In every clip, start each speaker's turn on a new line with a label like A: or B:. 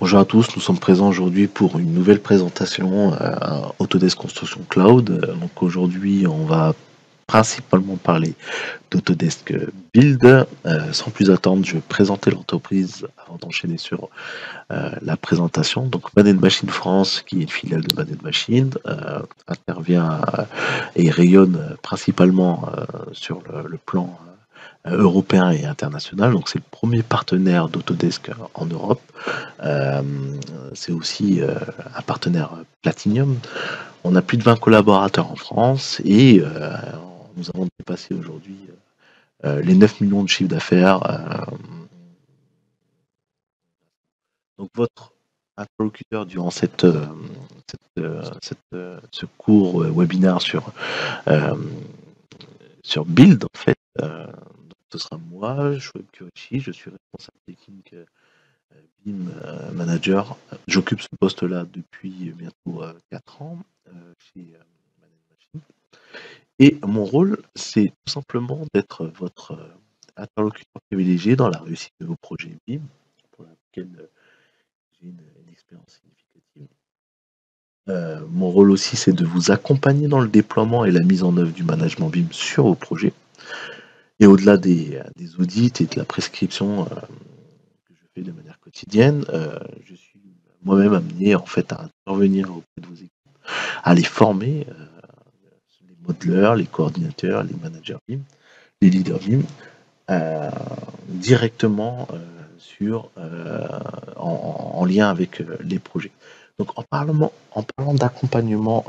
A: Bonjour à tous, nous sommes présents aujourd'hui pour une nouvelle présentation à Autodesk Construction Cloud. Donc aujourd'hui, on va principalement parler d'Autodesk Build. Sans plus attendre, je vais présenter l'entreprise avant d'enchaîner sur la présentation. Donc Man Machine France, qui est une filiale de Man Machine, intervient et rayonne principalement sur le plan européen et international. Donc c'est le premier partenaire d'Autodesk en Europe. Euh, c'est aussi un partenaire Platinum. On a plus de 20 collaborateurs en France et nous avons dépassé aujourd'hui les 9 millions de chiffre d'affaires. Donc votre interlocuteur durant ce cours webinaire euh, sur Build, en fait, donc ce sera moi, Shoaib Qureshi, je suis responsable technique BIM manager. J'occupe ce poste-là depuis bientôt 4 ans chez Man Machine. Et mon rôle, c'est tout simplement d'être votre interlocuteur privilégié dans la réussite de vos projets BIM, pour laquelle j'ai une expérience significative. Mon rôle aussi, c'est de vous accompagner dans le déploiement et la mise en œuvre du management BIM sur vos projets. Et au-delà des audits et de la prescription que je fais de manière quotidienne, je suis moi-même amené en fait à intervenir auprès de vos équipes, à les former, les modeleurs, les coordinateurs, les managers BIM, les leaders BIM, directement en lien avec les projets. Donc en parlant d'accompagnement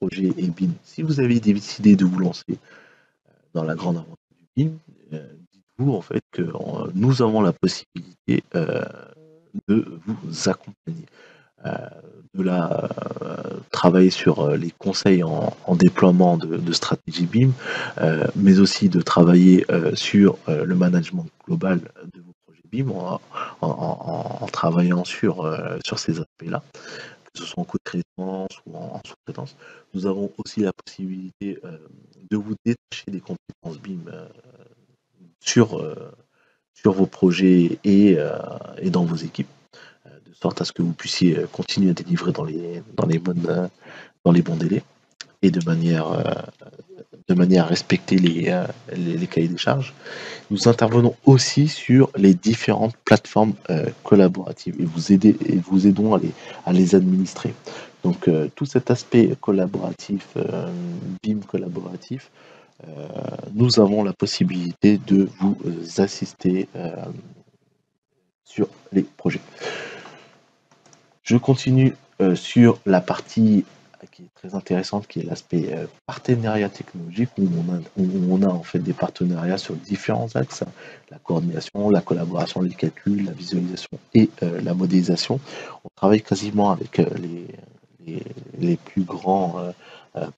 A: projet et BIM, si vous avez décidé de vous lancer dans la grande aventure du BIM, dites-vous en fait que nous avons la possibilité de vous accompagner, euh, de la travailler sur les conseils en déploiement de stratégie BIM, mais aussi de travailler sur le management global de vos projets BIM en travaillant sur ces aspects-là, que ce soit en co-traitance ou en sous-traitance. Nous avons aussi la possibilité de vous détacher des compétences BIM sur vos projets et dans vos équipes, de sorte à ce que vous puissiez continuer à délivrer dans les bons délais et de manière à respecter les cahiers des charges. Nous intervenons aussi sur les différentes plateformes collaboratives et vous aidons à les administrer. Donc tout cet aspect collaboratif, BIM collaboratif, nous avons la possibilité de vous assister sur les projets. Je continue sur la partie qui est très intéressante, qui est l'aspect partenariat technologique, où on a en fait des partenariats sur différents axes: la coordination, la collaboration, les calculs, la visualisation et la modélisation. On travaille quasiment avec les plus grands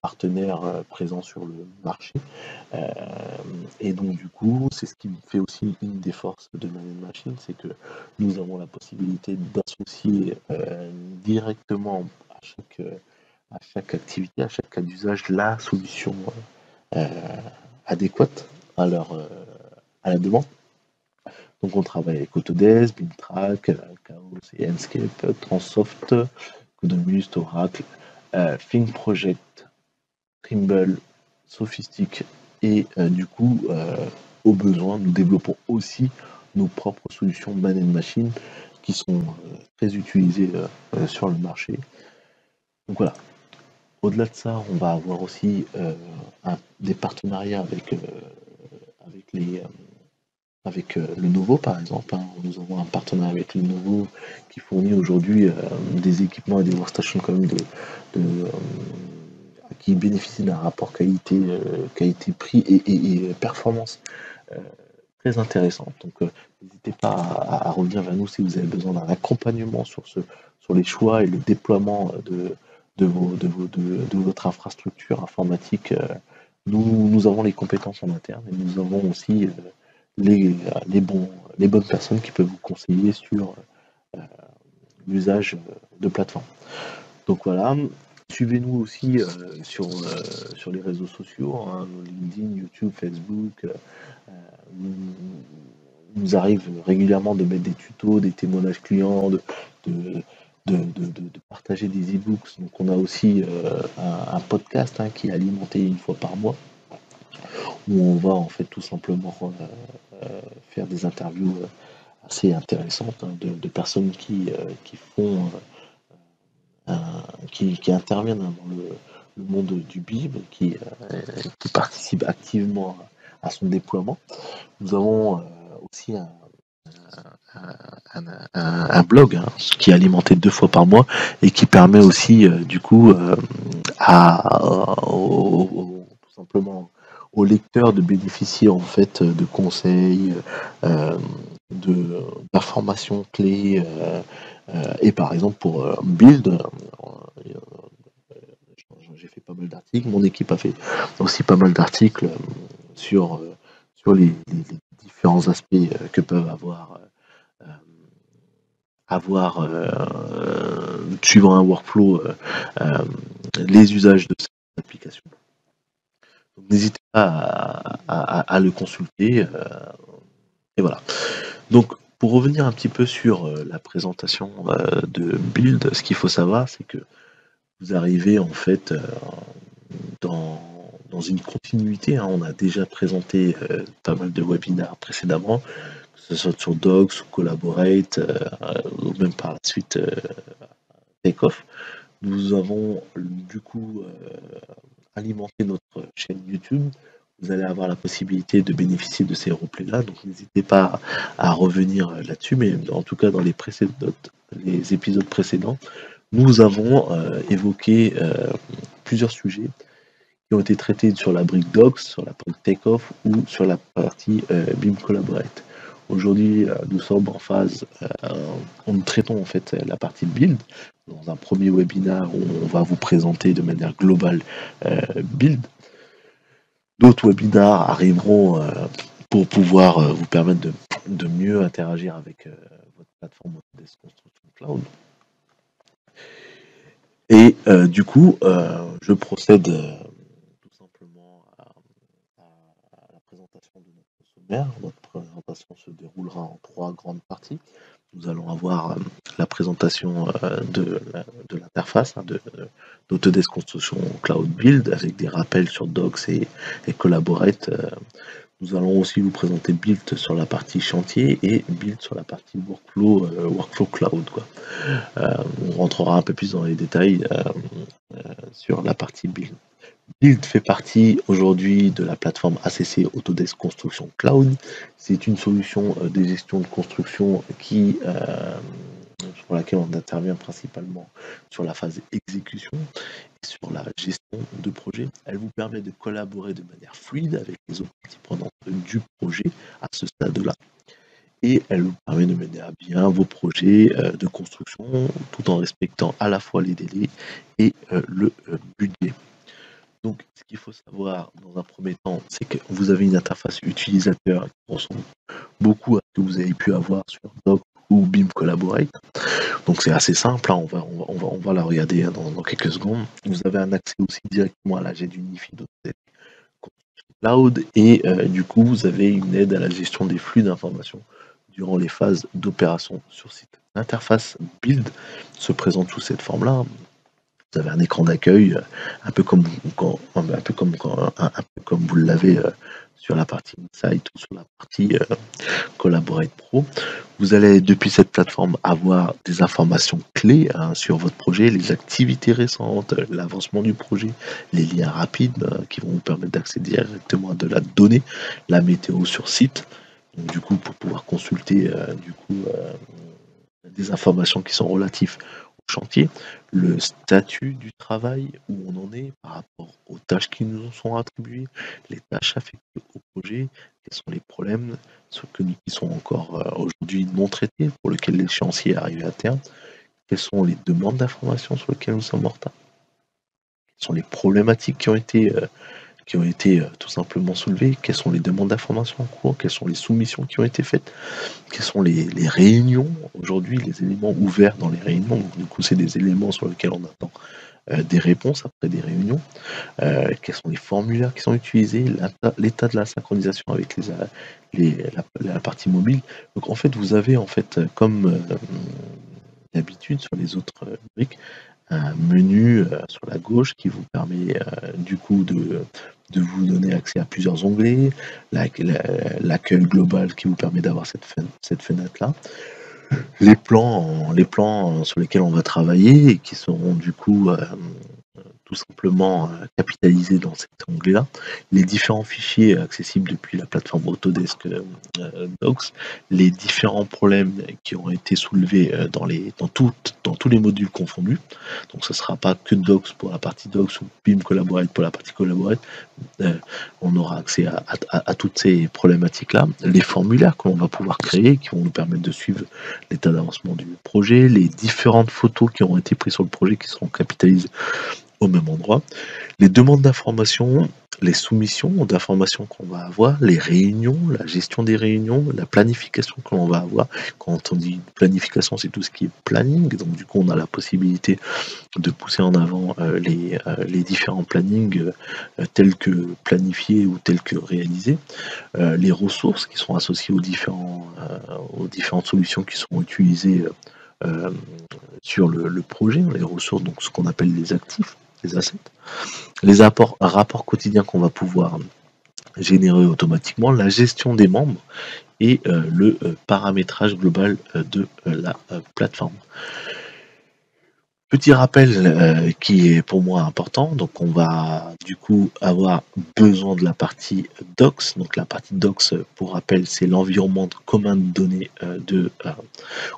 A: partenaires présents sur le marché. Euh, et donc du coup, c'est ce qui fait aussi une des forces de Man Machine, c'est que nous avons la possibilité d'associer directement à chaque activité, à chaque cas d'usage, la solution euh, adéquate à la demande. Donc on travaille avec Autodesk, BIMTrack, Chaos et Enscape, Transoft, Codemus, Oracle, Think Project, Trimble, Sophistic, et du coup, au besoin, nous développons aussi nos propres solutions Man Machine qui sont très utilisées sur le marché. Donc voilà. Au-delà de ça, on va avoir aussi des partenariats avec Lenovo, par exemple, hein. Nous avons un partenariat avec Lenovo qui fournit aujourd'hui des équipements et des workstations quand même qui bénéficient d'un rapport qualité-prix et performance euh, très intéressant. Donc n'hésitez pas à revenir vers nous si vous avez besoin d'un accompagnement sur les choix et le déploiement de votre infrastructure informatique. Nous avons les compétences en interne et nous avons aussi les bonnes personnes qui peuvent vous conseiller sur euh, l'usage de plateformes. Donc voilà, suivez-nous aussi sur les réseaux sociaux, hein, LinkedIn, YouTube, Facebook. nous arrive régulièrement de mettre des tutos, des témoignages clients, de, de partager des e-books. Donc on a aussi un podcast qui est alimenté une fois par mois, où on va en fait tout simplement faire des interviews assez intéressantes de personnes qui font qui interviennent dans le monde du BIM, qui participent activement à son déploiement. Nous avons aussi un blog qui est alimenté 2 fois par mois et qui permet aussi du coup tout simplement aux lecteurs de bénéficier en fait de conseils, euh, d'informations clés et par exemple pour Build, j'ai fait pas mal d'articles, mon équipe a fait aussi pas mal d'articles sur, sur les différents aspects que peuvent euh, suivant un workflow, euh, les usages de cette application. Donc, n'hésitez pas à le consulter. Et voilà. Donc, pour revenir un petit peu sur la présentation de Build, ce qu'il faut savoir, c'est que vous arrivez en fait dans, dans une continuité. On a déjà présenté pas mal de webinaires précédemment, que ce soit sur Docs ou Collaborate, ou même par la suite Takeoff. Nous avons du coup alimenté notre chaîne YouTube. Vous allez avoir la possibilité de bénéficier de ces replays-là, donc n'hésitez pas à revenir là-dessus, mais en tout cas dans les épisodes précédents, nous avons évoqué plusieurs sujets qui ont été traités sur la brique Docs, sur la brique Takeoff ou sur la partie BIM Collaborate. Aujourd'hui, nous sommes en phase, nous traitons en fait la partie build dans un premier webinaire où on va vous présenter de manière globale build. D'autres webinaires arriveront pour pouvoir vous permettre de mieux interagir avec votre plateforme Autodesk Construction Cloud. Et du coup, je procède tout simplement à la présentation de notre sommaire. Notre présentation se déroulera en 3 grandes parties. Nous allons avoir la présentation de l'interface d'Autodesk Construction Cloud Build avec des rappels sur Docs et Collaborate. Nous allons aussi vous présenter Build sur la partie chantier et Build sur la partie workflow cloud. On rentrera un peu plus dans les détails sur la partie Build. Build fait partie aujourd'hui de la plateforme ACC Autodesk Construction Cloud. C'est une solution de gestion de construction sur laquelle on intervient principalement sur la phase exécution et sur la gestion de projet. Elle vous permet de collaborer de manière fluide avec les autres parties prenantes du projet à ce stade-là. Et elle vous permet de mener à bien vos projets de construction tout en respectant à la fois les délais et le budget. Donc, ce qu'il faut savoir dans un premier temps, c'est que vous avez une interface utilisateur qui ressemble beaucoup à ce que vous avez pu avoir sur Doc ou BIM Collaborate. Donc, c'est assez simple, on va la regarder dans quelques secondes. Vous avez un accès aussi directement à la GED Unify d'Autodesk Cloud et du coup, vous avez une aide à la gestion des flux d'informations durant les phases d'opération sur site. L'interface Build se présente sous cette forme-là. Vous avez un écran d'accueil, un peu comme vous l'avez sur la partie Insight ou sur la partie Collaborate Pro. Vous allez depuis cette plateforme avoir des informations clés sur votre projet, les activités récentes, l'avancement du projet, les liens rapides qui vont vous permettre d'accéder directement à de la donnée, la météo sur site. Donc, du coup, pour pouvoir consulter des informations qui sont relatives chantier, le statut du travail, où on en est par rapport aux tâches qui nous sont attribuées, les tâches affectées au projet, quels sont les problèmes qui sont encore aujourd'hui non traités, pour lesquels l'échéancier est arrivé à terme, quelles sont les demandes d'informations sur lesquelles nous sommes en retard, quelles sont les problématiques qui ont été tout simplement soulevées, quelles sont les demandes d'informations en cours, quelles sont les soumissions qui ont été faites, quelles sont les réunions aujourd'hui, les éléments ouverts dans les réunions. Donc, du coup, c'est des éléments sur lesquels on attend des réponses après des réunions, quels sont les formulaires qui sont utilisés, l'état de la synchronisation avec la partie mobile. Donc en fait, vous avez en fait, comme d'habitude sur les autres briques, un menu sur la gauche qui vous permet du coup de vous donner accès à plusieurs onglets, l'accueil global qui vous permet d'avoir cette fenêtre-là, les plans sur lesquels on va travailler et qui seront du coup tout simplement capitalisés dans cet onglet-là, les différents fichiers accessibles depuis la plateforme Autodesk Docs, les différents problèmes qui ont été soulevés dans tous les modules confondus. Donc ce ne sera pas que Docs pour la partie Docs ou BIM Collaborate pour la partie Collaborate. On aura accès à toutes ces problématiques-là, les formulaires que l'on va pouvoir créer, qui vont nous permettre de suivre l'état d'avancement du projet, les différentes photos qui ont été prises sur le projet qui seront capitalisées au même endroit, les demandes d'informations, les soumissions d'informations qu'on va avoir, les réunions, la gestion des réunions, la planification que l'on va avoir. Quand on dit planification, c'est tout ce qui est planning, donc du coup on a la possibilité de pousser en avant les différents plannings tels que planifiés ou tels que réalisés, les ressources qui sont associées aux différentes solutions qui seront utilisées euh, sur le projet, les ressources, donc ce qu'on appelle les actifs, les assets, les rapports quotidiens qu'on va pouvoir générer automatiquement, la gestion des membres et le paramétrage global de la plateforme. Petit rappel qui est pour moi important, donc on va du coup avoir besoin de la partie Docs. Donc la partie Docs, pour rappel, c'est l'environnement commun de données de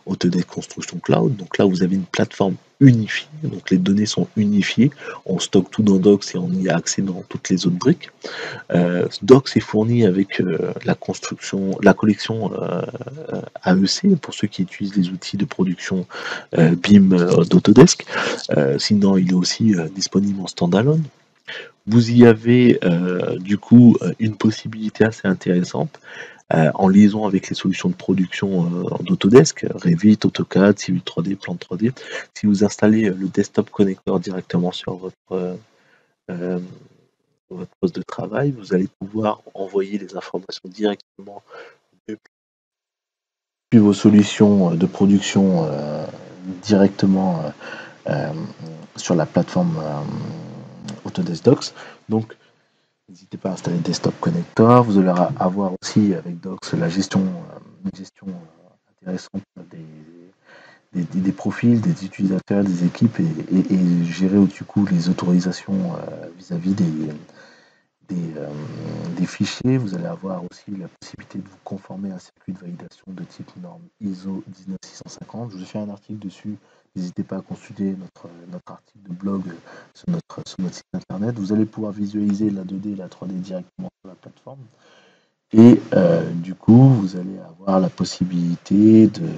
A: Autodesk Construction Cloud. Donc là, vous avez une plateforme unifiée, donc les données sont unifiées, on stocke tout dans Docs et on y a accès dans toutes les autres briques. Docs est fourni avec la collection AEC pour ceux qui utilisent les outils de production BIM d'Autodesk. Sinon, il est aussi disponible en standalone. Vous y avez du coup une possibilité assez intéressante en liaison avec les solutions de production d'Autodesk, Revit, AutoCAD, Civil 3D, Plan 3D. Si vous installez le desktop connector directement sur euh, votre poste de travail, vous allez pouvoir envoyer les informations directement depuis vos solutions de production directement euh, sur la plateforme Autodesk Docs. Donc, n'hésitez pas à installer Desktop Connector. Vous allez avoir aussi avec Docs une gestion intéressante des profils, des utilisateurs, des équipes et gérer du coup les autorisations vis-à-vis des fichiers. Vous allez avoir aussi la possibilité de vous conformer à un circuit de validation de type norme ISO 19650. Je vous ai fait un article dessus. N'hésitez pas à consulter notre article de blog sur notre site internet. Vous allez pouvoir visualiser la 2D et la 3D directement sur la plateforme. Et du coup, vous allez avoir la possibilité de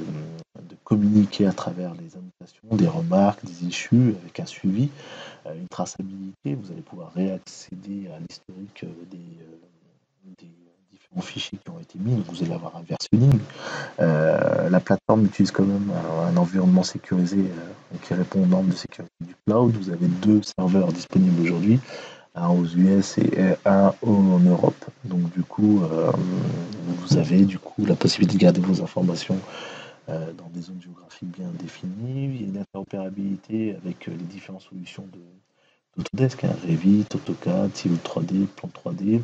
A: communiquer à travers les annotations, des remarques, des issues, avec un suivi, une traçabilité. Vous allez pouvoir réaccéder à l'historique des différents fichiers qui ont été mis. Donc vous allez avoir un versionning. La plateforme utilise quand même un environnement sécurisé qui répond aux normes de sécurité du cloud. Vous avez 2 serveurs disponibles aujourd'hui, un aux US et un en Europe. Donc du coup, vous avez du coup la possibilité de garder vos informations dans des zones géographiques bien définies. Il y a une interopérabilité avec les différentes solutions d'Autodesk, Revit, AutoCAD, Civil 3D, Plan 3D.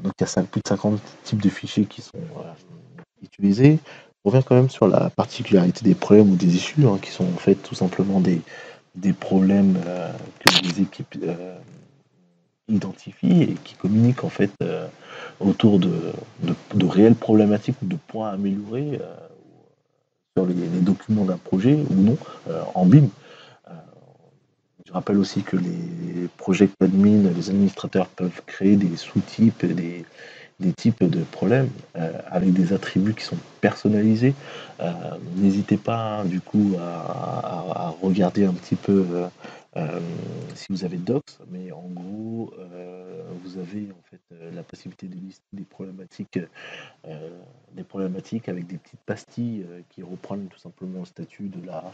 A: Donc il y a plus de 50 types de fichiers qui sont utilisés. On revient quand même sur la particularité des problèmes ou des issues, qui sont en fait tout simplement des problèmes que les équipes identifient et qui communiquent en fait autour de réelles problématiques ou de points à améliorer sur les documents d'un projet ou non en BIM. Euh, je rappelle aussi que les project admin, les administrateurs peuvent créer des sous-types, des types de problèmes avec des attributs qui sont personnalisés. N'hésitez pas du coup à regarder un petit peu si vous avez Docs, mais en gros vous avez en fait la possibilité de lister euh, des problématiques avec des petites pastilles qui reprennent tout simplement le statut de la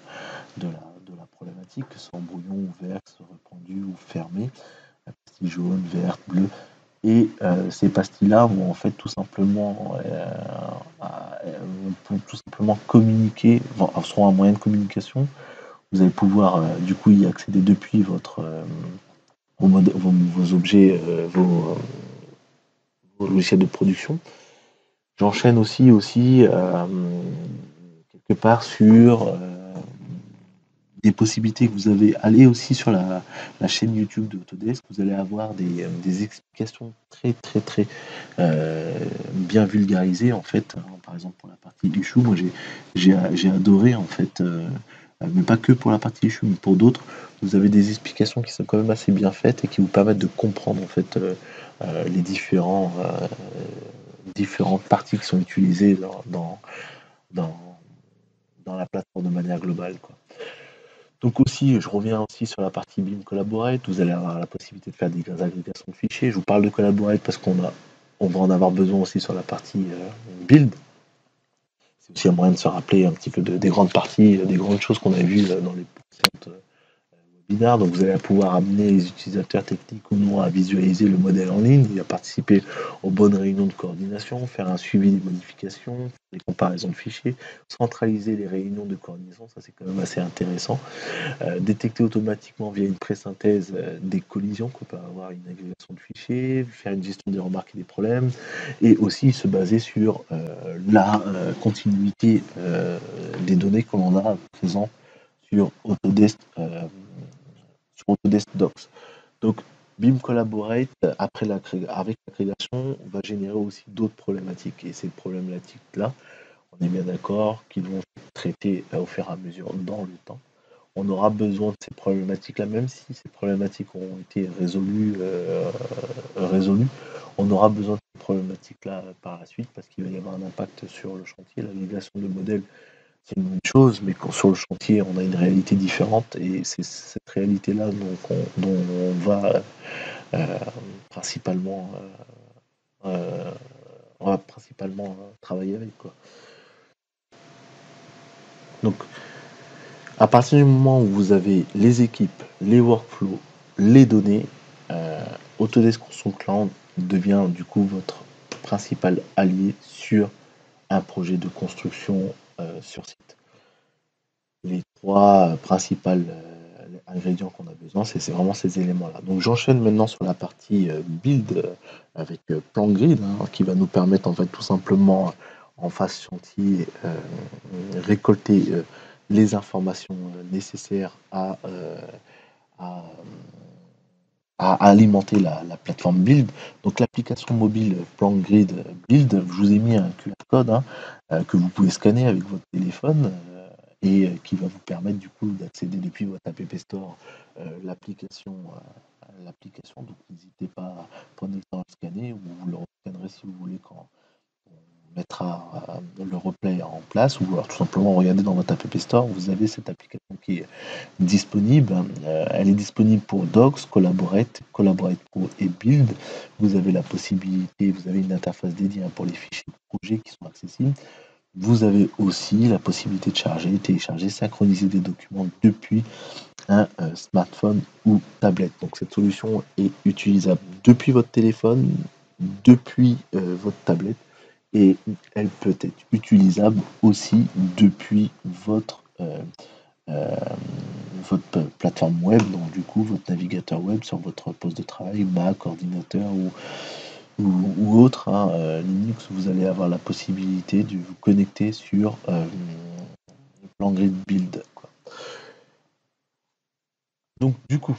A: problématique, que ce soit en brouillon ou vert, que ce soit répandu ou fermé, la pastille jaune, verte, bleue. Et ces pastilles-là vont en fait tout simplement communiquer, seront un moyen de communication. Vous allez pouvoir du coup y accéder depuis vos objets, vos logiciels de production. J'enchaîne aussi quelque part sur des possibilités que vous avez. Allez aussi sur la chaîne YouTube de Autodesk, vous allez avoir des explications très bien vulgarisées en fait. Par exemple pour la partie issue, moi j'ai adoré en fait, mais pas que pour la partie issue, mais pour d'autres, vous avez des explications qui sont quand même assez bien faites et qui vous permettent de comprendre en fait les différentes parties qui sont utilisées dans, dans la plateforme de manière globale, quoi. Donc aussi, je reviens aussi sur la partie BIM Collaborate. Vous allez avoir la possibilité de faire des agrégations de fichiers. Je vous parle de Collaborate parce on va en avoir besoin aussi sur la partie build. C'est aussi un moyen de se rappeler un petit peu des grandes parties, des grandes choses qu'on a vues dans les précédentes webinaires. Donc vous allez pouvoir amener les utilisateurs techniques ou non à visualiser le modèle en ligne, et à participer aux bonnes réunions de coordination, faire un suivi des modifications, des comparaisons de fichiers, centraliser les réunions de coordination, ça c'est quand même assez intéressant. Détecter automatiquement via une pré-synthèse des collisions qu'on peut avoir, une agrégation de fichiers, faire une gestion des remarques et des problèmes, et aussi se baser sur la continuité des données que l'on a présent sur Autodesk Docs. Donc, BIM Collaborate, avec l'agrégation, va générer aussi d'autres problématiques. Et ces problématiques-là, on est bien d'accord qu'ils vont être traitées au fur et à mesure dans le temps. On aura besoin de ces problématiques-là, même si ces problématiques auront été résolues, on aura besoin de ces problématiques-là par la suite parce qu'il va y avoir un impact sur le chantier. La migration de modèles, c'est une bonne chose, mais quand sur le chantier, on a une réalité différente et c'est cette réalité-là dont on va euh, principalement, euh, travailler avec, quoi. Donc, à partir du moment où vous avez les équipes, les workflows, les données, euh, Autodesk Construction Cloud devient du coup votre principal allié sur un projet de construction sur site. Les trois principaux ingrédients qu'on a besoin, c'est vraiment ces éléments-là. Donc j'enchaîne maintenant sur la partie build avec Plan Grid, hein, qui va nous permettre en fait tout simplement en phase chantier récolter les informations nécessaires à, à alimenter la plateforme Build. Donc l'application mobile Plan Grid Build, je vous ai mis un QR code, hein, que vous pouvez scanner avec votre téléphone et qui va vous permettre du coup d'accéder depuis votre App Store l'application. Donc n'hésitez pas à prendre le temps de scanner, ou vous le scannerez si vous voulez quand on mettra le replay en place, ou alors tout simplement regardez dans votre App Store, vous avez cette application qui est disponible. Elle est disponible pour Docs, Collaborate, Collaborate Pro et Build. Vous avez la possibilité, vous avez une interface dédiée pour les fichiers de projet qui sont accessibles. Vous avez aussi la possibilité de charger, télécharger, synchroniser des documents depuis un smartphone ou tablette. Donc cette solution est utilisable depuis votre téléphone, depuis votre tablette, et elle peut être utilisable aussi depuis euh, votre plateforme web, donc du coup votre navigateur web sur votre poste de travail, Mac, ordinateur ou autre, hein, Linux. Vous allez avoir la possibilité de vous connecter sur le plan grid build, quoi. Donc du coup,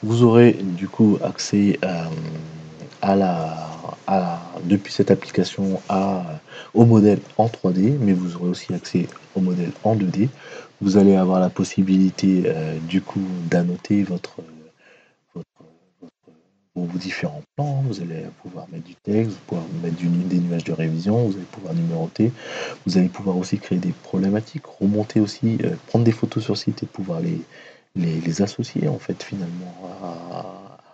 A: vous aurez du coup accès à depuis cette application au modèle en 3D, mais vous aurez aussi accès au modèle en 2D. Vous allez avoir la possibilité du coup d'annoter votre- vos différents plans. Vous allez pouvoir mettre du texte, vous pouvoir mettre des nuages de révision, vous allez pouvoir numéroter, vous allez pouvoir aussi créer des problématiques, remonter aussi, prendre des photos sur site et pouvoir les associer en fait finalement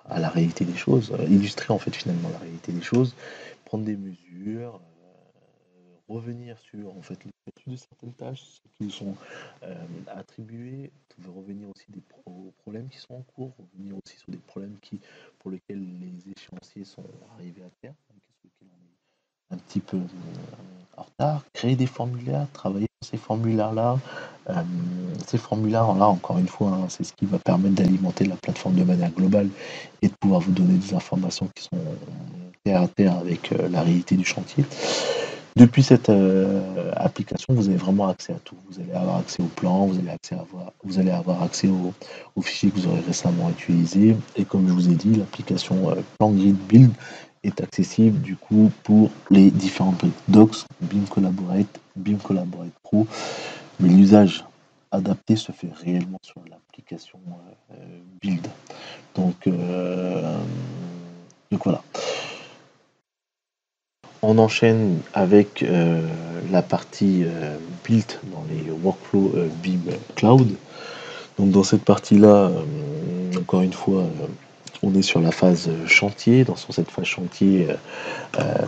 A: à la réalité des choses, illustrer en fait finalement la réalité des choses, prendre des mesures, revenir sur en fait le statut de certaines tâches, ce qui nous sont attribuées, revenir aussi aux problèmes qui sont en cours, revenir aussi sur des problèmes pour lesquels les échéanciers sont arrivés à terme, sur lesquels on est un petit peu en retard, créer des formulaires, travailler sur ces formulaires-là. Euh, Ces formulaires-là, encore une fois, hein, c'est ce qui va permettre d'alimenter la plateforme de manière globale et de pouvoir vous donner des informations qui sont terre à terre avec la réalité du chantier. Depuis cette application, vous avez vraiment accès à tout. Vous allez avoir accès aux plans, vous allez avoir accès aux fichiers que vous aurez récemment utilisés. Et comme je vous ai dit, l'application PlanGrid Build est accessible du coup pour les différentes briques Docs, BIM Collaborate Pro, mais l'usage adapté se fait réellement sur l'application Build. Donc, euh, donc voilà. On enchaîne avec la partie build dans les workflows BIM Cloud. Donc dans cette partie-là, encore une fois, on est sur la phase chantier. Sur cette phase chantier,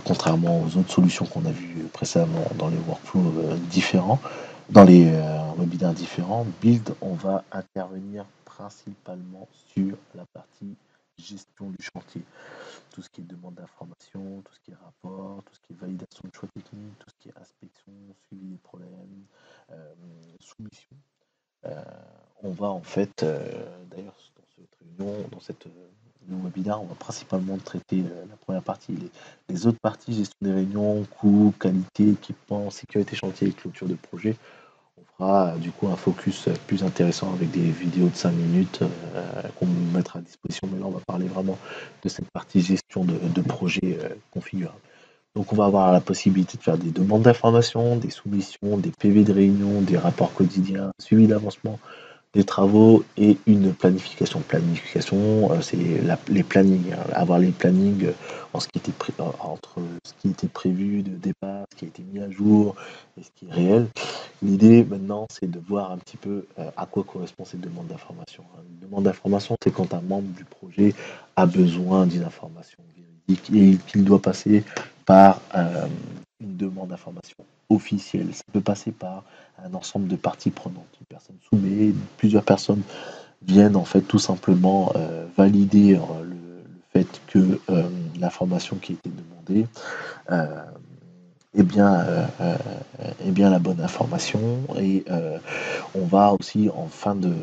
A: contrairement aux autres solutions qu'on a vues précédemment dans les workflows différents, dans les webinaires différents, Build, on va intervenir principalement sur la partie gestion du chantier. Tout ce qui est demande d'information, tout ce qui est rapport, tout ce qui est validation de choix techniques, tout ce qui est inspection, suivi des problèmes, soumission. Euh, on va en fait, d'ailleurs dans cette le webinaire, on va principalement traiter la première partie. Les autres parties, gestion des réunions, coûts, qualité, équipement, sécurité chantier et clôture de projet, on fera du coup un focus plus intéressant avec des vidéos de 5 minutes qu'on mettra à disposition. Mais là, on va parler vraiment de cette partie gestion de projet configurable. Donc, on va avoir la possibilité de faire des demandes d'informations, des soumissions, des PV de réunion, des rapports quotidiens, suivi d'avancement des travaux et une planification. Planification, c'est les plannings, hein, avoir les plannings entre ce qui était prévu de départ, ce qui a été mis à jour et ce qui est réel. L'idée maintenant, c'est de voir un petit peu à quoi correspond cette demande d'information. Une demande d'information, c'est quand un membre du projet a besoin d'une information véridique et qu'il doit passer par une demande d'information officielle. Ça peut passer par un ensemble de parties prenantes. Une personne soumet, plusieurs personnes viennent en fait tout simplement valider le fait que l'information qui a été demandée euh, est bien la bonne information et on va aussi en fin de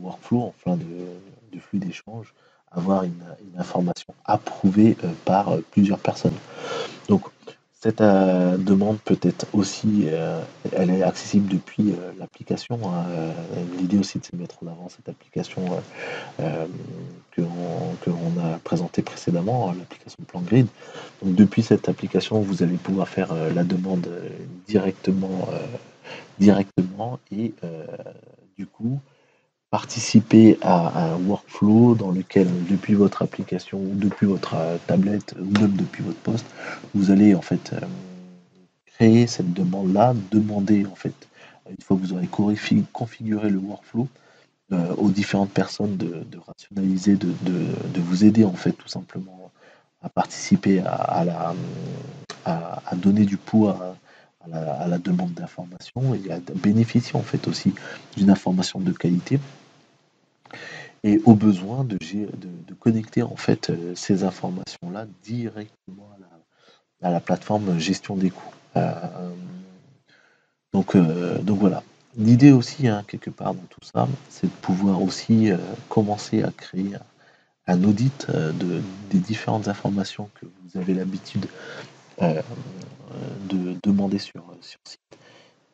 A: workflow, en fin de flux d'échange, avoir une information approuvée par plusieurs personnes. Donc cette demande peut être aussi, elle est accessible depuis l'application, hein. L'idée aussi de mettre en avant cette application euh, que l'on a présentée précédemment, hein, l'application PlanGrid. Donc depuis cette application, vous allez pouvoir faire la demande directement et du coup participer à un workflow dans lequel, depuis votre application ou depuis votre tablette ou même depuis votre poste, vous allez en fait créer cette demande-là, demander en fait, une fois que vous aurez configuré le workflow, aux différentes personnes de rationaliser, de vous aider en fait tout simplement à participer à donner du poids à la demande d'information et à bénéficier en fait aussi d'une information de qualité et au besoin de connecter en fait ces informations-là directement à la plateforme gestion des coûts. Donc voilà. L'idée aussi, hein, quelque part dans tout ça, c'est de pouvoir aussi commencer à créer un audit des différentes informations que vous avez l'habitude euh, de demander sur site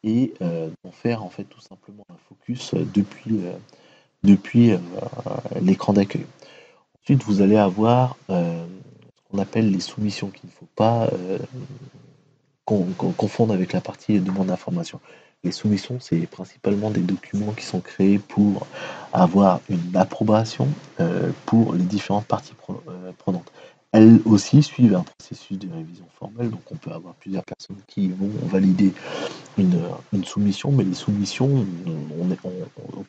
A: et d'en faire en fait tout simplement un focus depuis l'écran d'accueil. Ensuite, vous allez avoir ce qu'on appelle les soumissions qu'il ne faut pas confondre avec la partie demande d'information. Les soumissions, c'est principalement des documents qui sont créés pour avoir une approbation pour les différentes parties prenantes. elles aussi suivent un processus de révision formelle. Donc on peut avoir plusieurs personnes qui vont valider une, une soumission, mais les soumissions,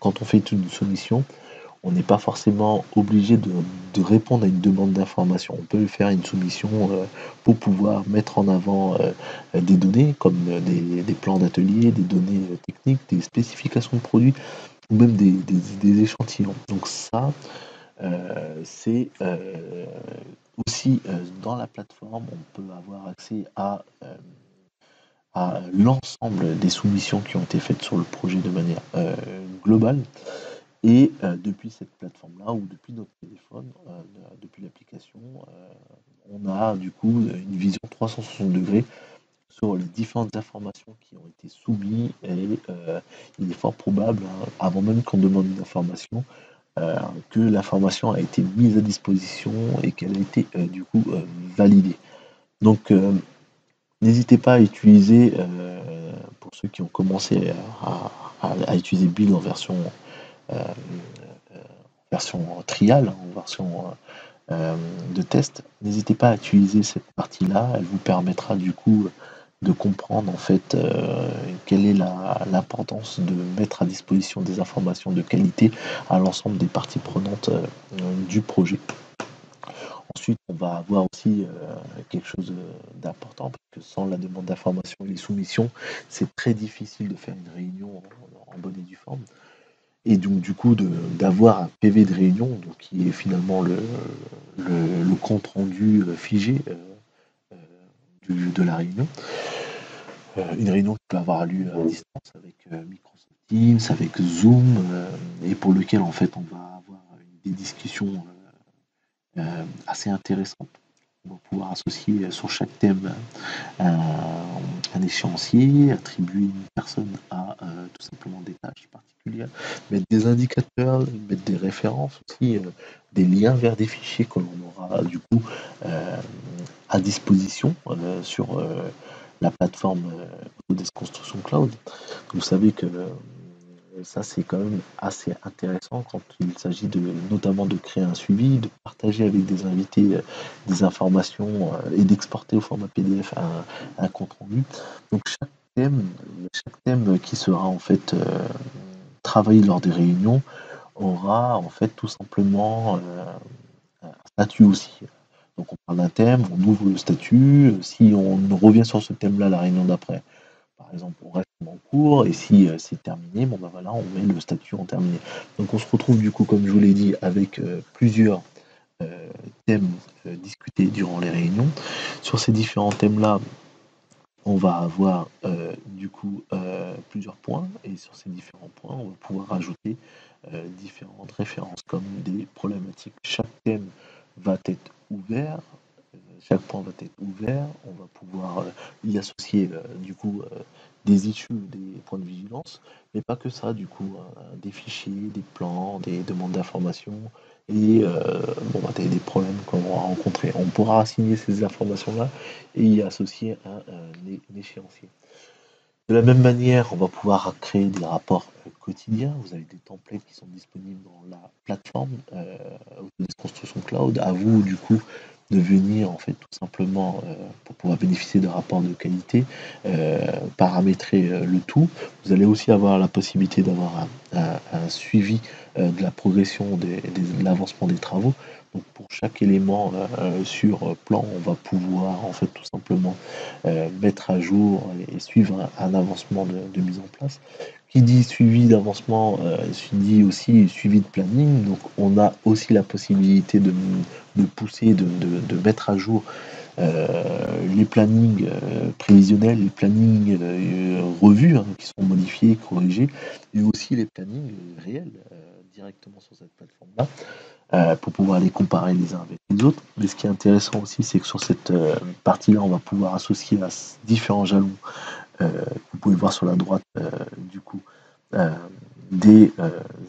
A: quand on fait une soumission, on n'est pas forcément obligé de répondre à une demande d'information. On peut faire une soumission pour pouvoir mettre en avant des données comme des plans d'atelier, des données techniques, des spécifications de produits ou même des échantillons. Donc ça, c'est aussi dans la plateforme, on peut avoir accès à l'ensemble des soumissions qui ont été faites sur le projet de manière globale. Et depuis cette plateforme-là ou depuis notre téléphone, depuis l'application, on a du coup une vision 360 degrés sur les différentes informations qui ont été soumises et il est fort probable, hein, avant même qu'on demande une information, que l'information a été mise à disposition et qu'elle a été du coup validée. Donc n'hésitez pas à utiliser, pour ceux qui ont commencé à utiliser Build en euh, version trial, en version de test, n'hésitez pas à utiliser cette partie-là. Elle vous permettra du coup de comprendre en fait quelle est l'importance de mettre à disposition des informations de qualité à l'ensemble des parties prenantes du projet. Ensuite, on va avoir aussi quelque chose d'important, parce que sans la demande d'information et les soumissions, c'est très difficile de faire une réunion en bonne et due forme. Et donc du coup d'avoir un PV de réunion, donc qui est finalement le compte rendu figé euh, de la réunion. Une réunion qui peut avoir lieu à distance avec Microsoft Teams, avec Zoom, et pour lequel en fait on va avoir des discussions assez intéressantes. On va pouvoir associer sur chaque thème un échéancier, attribuer une personne à tout simplement des tâches particulières, mettre des indicateurs, mettre des références aussi, des liens vers des fichiers que l'on aura du coup euh, à disposition sur la plateforme Autodesk Construction Cloud. Vous savez que ça, c'est quand même assez intéressant quand il s'agit notamment de créer un suivi, de partager avec des invités des informations et d'exporter au format PDF un compte rendu. Donc chaque thème qui sera en fait travaillé lors des réunions aura en fait tout simplement un statut aussi. Donc on parle d'un thème, on ouvre le statut, si on revient sur ce thème-là la réunion d'après, par exemple, on reste en cours et si c'est terminé, bon ben voilà, on met le statut en terminé. Donc on se retrouve du coup, comme je vous l'ai dit, avec plusieurs euh, thèmes discutés durant les réunions. Sur ces différents thèmes-là, on va avoir du coup plusieurs points et sur ces différents points, on va pouvoir ajouter différentes références comme des problématiques. Chaque thème va être ouvert, chaque point va être ouvert, on va pouvoir y associer du coup des issues, des points de vigilance, mais pas que ça, du coup, des fichiers, des plans, des demandes d'informations et bon, bah, des problèmes qu'on va rencontrer. On pourra assigner ces informations-là et y associer un échéancier. De la même manière, on va pouvoir créer des rapports quotidiens. Vous avez des templates qui sont disponibles dans la plateforme Autodesk Construction Cloud. À vous, du coup, de venir en fait tout simplement pour pouvoir bénéficier de rapports de qualité, paramétrer le tout. Vous allez aussi avoir la possibilité d'avoir un suivi de la progression de l'avancement des travaux. Donc pour chaque élément sur plan, on va pouvoir en fait tout simplement mettre à jour et suivre un avancement de mise en place. Qui dit suivi d'avancement, dit aussi suivi de planning. Donc on a aussi la possibilité de pousser, de mettre à jour les plannings prévisionnels, les plannings revus, hein, qui sont modifiés, corrigés, et aussi les plannings réels directement sur cette plateforme-là pour pouvoir les comparer les uns avec les autres. Mais ce qui est intéressant aussi, c'est que sur cette partie-là, on va pouvoir associer à différents jalons que vous pouvez voir sur la droite du coup euh, des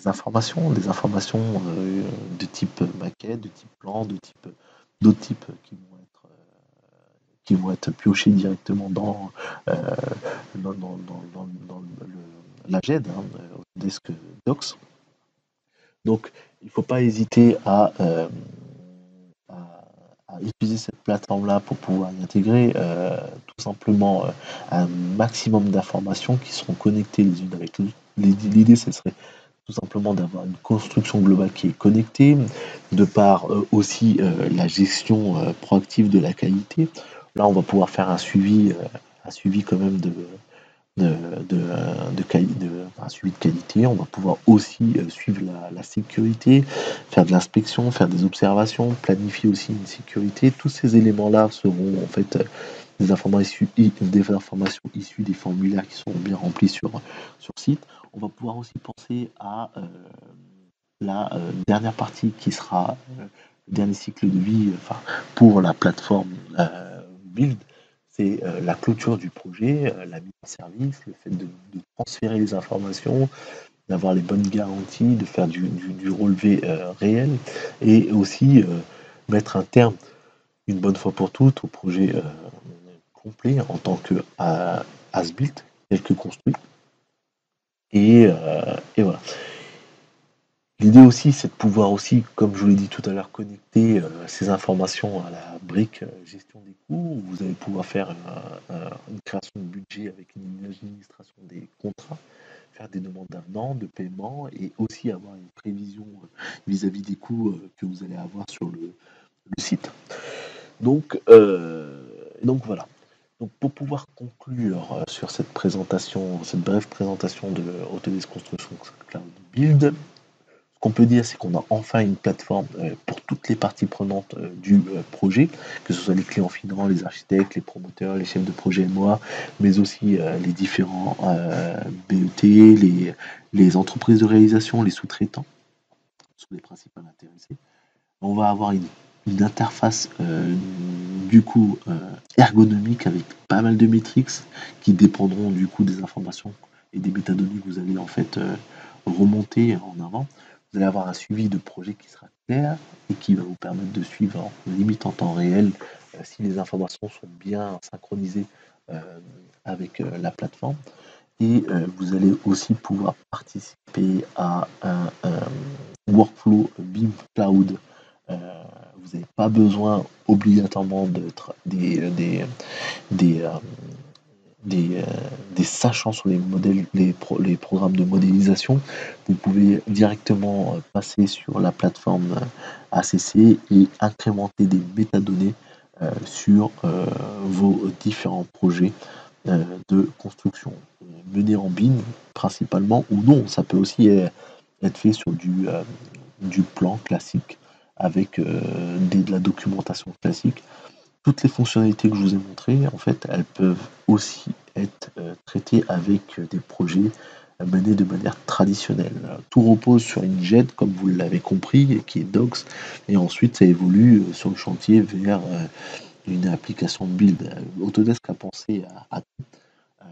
A: informations de type maquette, de type plan, de type d'autres types qui vont être piochés directement euh, dans la GED, hein, Desk Docs. Donc il ne faut pas hésiter à à utiliser cette plateforme-là pour pouvoir y intégrer tout simplement un maximum d'informations qui seront connectées les unes avec les autres. L'idée, ce serait tout simplement d'avoir une construction globale qui est connectée, de par aussi la gestion proactive de la qualité. Là, on va pouvoir faire un suivi quand même un suivi de qualité. On va pouvoir aussi suivre la sécurité, faire de l'inspection, faire des observations, planifier aussi une sécurité. Tous ces éléments-là seront en fait des informations issues des formulaires qui sont bien remplis sur site. On va pouvoir aussi penser à la dernière partie qui sera le dernier cycle de vie pour la plateforme Build, c'est la clôture du projet, la mise en service, le fait de transférer les informations, d'avoir les bonnes garanties, de faire du relevé réel et aussi mettre un terme une bonne fois pour toutes au projet complet en tant que as-built, tel que construit. Et voilà. L'idée aussi, c'est de pouvoir aussi, comme je vous l'ai dit tout à l'heure, connecter ces informations à la brique gestion des coûts. Vous allez pouvoir faire une création de budget avec une administration des contrats, faire des demandes d'avenant, de paiement et aussi avoir une prévision vis-à-vis des coûts que vous allez avoir sur le site. Donc voilà. Donc pour pouvoir conclure sur cette présentation, cette brève présentation de Autodesk Construction Cloud Build, ce qu'on peut dire, c'est qu'on a enfin une plateforme pour toutes les parties prenantes du projet, que ce soit les clients finants, les architectes, les promoteurs, les chefs de projet MOA, mais aussi les différents BET, les entreprises de réalisation, les sous-traitants, sont les principaux intéressés. On va avoir une interface du coup ergonomique avec pas mal de métriques qui dépendront du coup des informations et des métadonnées que vous allez en fait remonter en avant. Vous allez avoir un suivi de projet qui sera clair et qui va vous permettre de suivre en limite en temps réel si les informations sont bien synchronisées avec la plateforme. Et vous allez aussi pouvoir participer à un workflow BIM Cloud. Euh, vous n'avez pas besoin obligatoirement d'être des, euh, des, des sachants sur les modèles, les programmes de modélisation. Vous pouvez directement passer sur la plateforme ACC et incrémenter des métadonnées sur vos différents projets de construction menés en BIM principalement ou non. Ça peut aussi être fait sur du plan classique avec de la documentation classique. Toutes les fonctionnalités que je vous ai montrées, en fait, elles peuvent aussi être traitées avec des projets menés de manière traditionnelle. Tout repose sur une JET, comme vous l'avez compris, qui est Docs, et ensuite ça évolue sur le chantier vers une application de build. Autodesk a pensé à tout. Euh,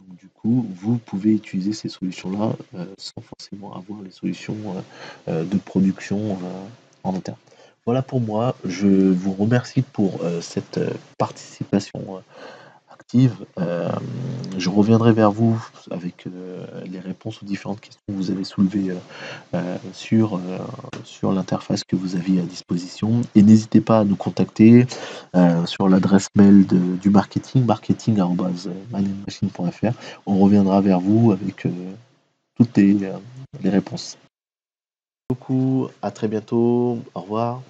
A: donc du coup, vous pouvez utiliser ces solutions-là sans forcément avoir les solutions de production en interne. Voilà pour moi, je vous remercie pour cette participation active. Je reviendrai vers vous avec les réponses aux différentes questions que vous avez soulevées sur l'interface que vous aviez à disposition. Et n'hésitez pas à nous contacter sur l'adresse mail du marketing, marketing@manemachine.fr. On reviendra vers vous avec toutes les réponses. Beaucoup, à très bientôt, au revoir.